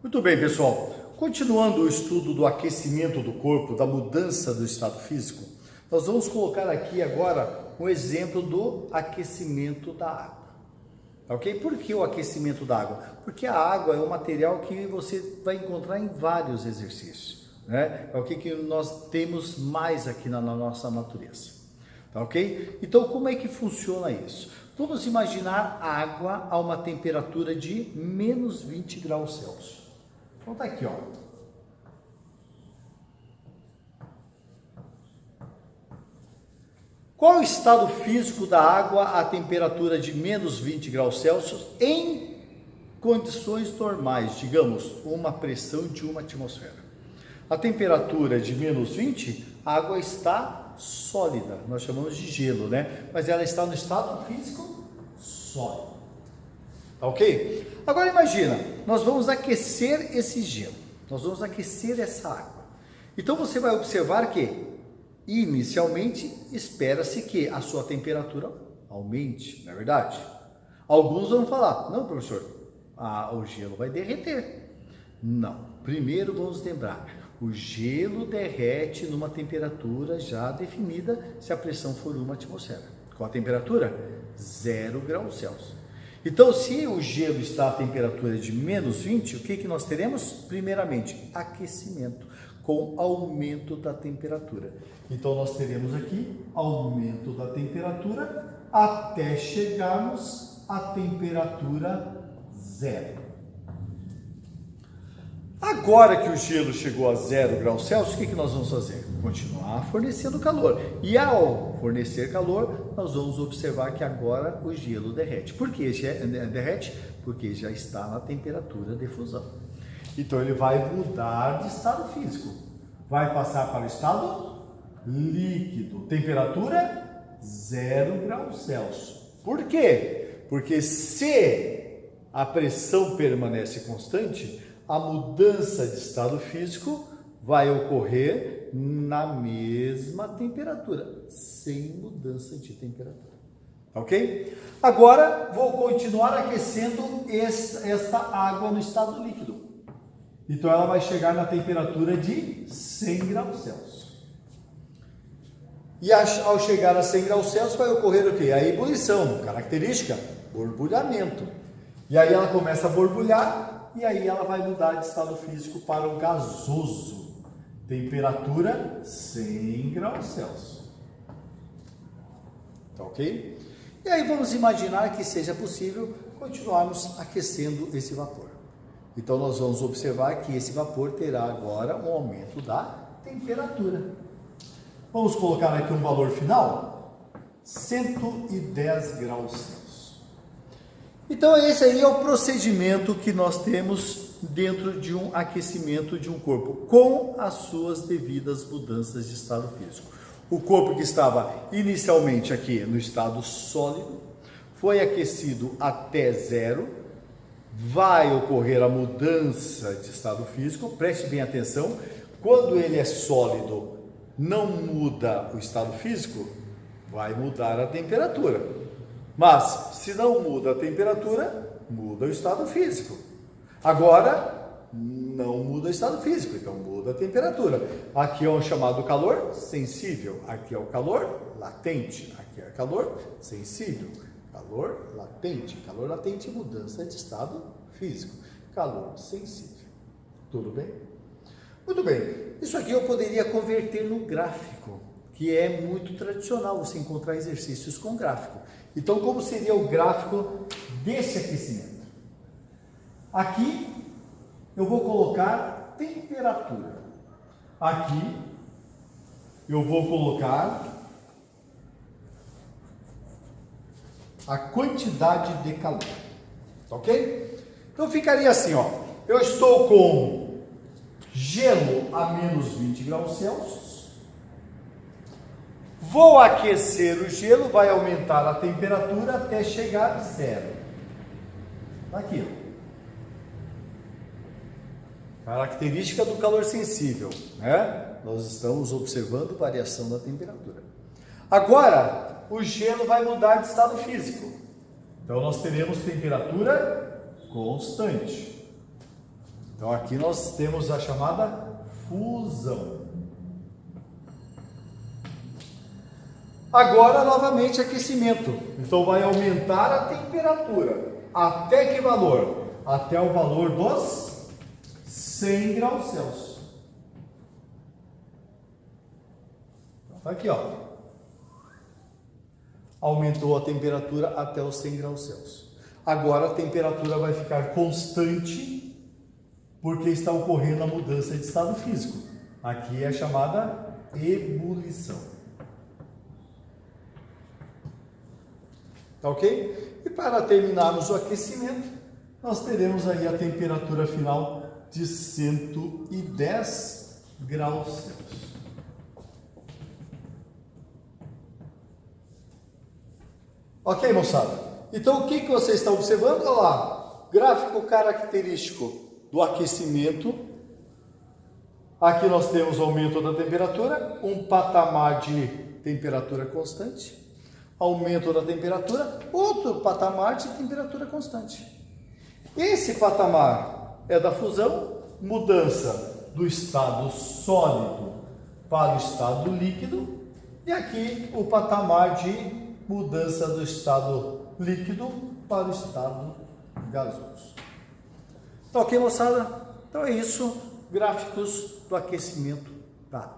Muito bem, pessoal. Continuando o estudo do aquecimento do corpo, da mudança do estado físico, nós vamos colocar aqui agora um exemplo do aquecimento da água. Ok? Por que o aquecimento da água? Porque a água é um material que você vai encontrar em vários exercícios, né? É o que nós temos mais aqui na nossa natureza. Tá ok? Então, como é que funciona isso? Vamos imaginar água a uma temperatura de menos 20 graus Celsius. Então tá aqui, ó. Qual o estado físico da água a temperatura de menos 20 graus Celsius em condições normais, digamos, uma pressão de uma atmosfera? A temperatura de menos 20, a água está sólida, nós chamamos de gelo, né? Mas ela está no estado físico sólido. Tá ok? Agora imagina, nós vamos aquecer esse gelo, nós vamos aquecer essa água. Então você vai observar que, inicialmente, espera-se que a sua temperatura aumente, não é verdade? Alguns vão falar, não professor, o gelo vai derreter. Não, primeiro vamos lembrar, o gelo derrete numa temperatura já definida se a pressão for uma atmosfera. Qual a temperatura? 0 graus Celsius. Então, se o gelo está a temperatura de menos 20, o que nós teremos? Primeiramente, aquecimento, com aumento da temperatura. Então, nós teremos aqui aumento da temperatura até chegarmos à temperatura 0. Agora que o gelo chegou a 0 graus Celsius, o que nós vamos fazer? Continuar fornecendo calor. E ao fornecer calor, nós vamos observar que agora o gelo derrete. Por que derrete? Porque já está na temperatura de fusão. Então ele vai mudar de estado físico. Vai passar para o estado líquido. Temperatura 0 graus Celsius. Por quê? Porque se a pressão permanece constante, a mudança de estado físico vai ocorrer na mesma temperatura, sem mudança de temperatura. Ok? Agora, vou continuar aquecendo esta água no estado líquido. Então, ela vai chegar na temperatura de 100 graus Celsius. E ao chegar a 100 graus Celsius, vai ocorrer o quê? A ebulição, característica, borbulhamento. E aí ela começa a borbulhar, e aí ela vai mudar de estado físico para o gasoso. Temperatura 100 graus Celsius. Tá ok? E aí vamos imaginar que seja possível continuarmos aquecendo esse vapor. Então nós vamos observar que esse vapor terá agora um aumento da temperatura. Vamos colocar aqui um valor final? 110 graus Celsius. Então esse aí é o procedimento que nós temos dentro de um aquecimento de um corpo, com as suas devidas mudanças de estado físico. O corpo que estava inicialmente aqui no estado sólido, foi aquecido até 0, vai ocorrer a mudança de estado físico, preste bem atenção, quando ele é sólido, não muda o estado físico, vai mudar a temperatura. Mas, se não muda a temperatura, muda o estado físico. Agora, não muda o estado físico, então muda a temperatura. Aqui é o chamado calor sensível, aqui é o calor latente, aqui é calor sensível, calor latente, mudança de estado físico, calor sensível. Tudo bem? Muito bem, isso aqui eu poderia converter no gráfico, que é muito tradicional você encontrar exercícios com gráfico. Então, como seria o gráfico desse aquecimento? Aqui, eu vou colocar temperatura. Aqui, eu vou colocar a quantidade de calor. Ok? Então, ficaria assim, ó. Eu estou com gelo a menos 20 graus Celsius. Vou aquecer o gelo, vai aumentar a temperatura até chegar a 0. Aqui. Característica do calor sensível, né? Nós estamos observando variação da temperatura. Agora, o gelo vai mudar de estado físico. Então, nós teremos temperatura constante. Então aqui nós temos a chamada fusão. Agora, novamente, aquecimento. Então vai aumentar a temperatura. Até que valor? Até o valor dos 100 graus Celsius. Então tá aqui, ó. Aumentou a temperatura até os 100 graus Celsius. Agora a temperatura vai ficar constante, porque está ocorrendo a mudança de estado físico. Aqui é chamada ebulição. Tá ok? E para terminarmos o aquecimento, nós teremos aí a temperatura final de 110 graus Celsius. Ok, moçada? Então, o que você está observando? Olha lá, gráfico característico do aquecimento. Aqui nós temos o aumento da temperatura, um patamar de temperatura constante. Aumento da temperatura, outro patamar de temperatura constante. Esse patamar é da fusão, mudança do estado sólido para o estado líquido. E aqui o patamar de mudança do estado líquido para o estado gasoso. Tá ok, moçada? Então é isso, gráficos do aquecimento. Tá.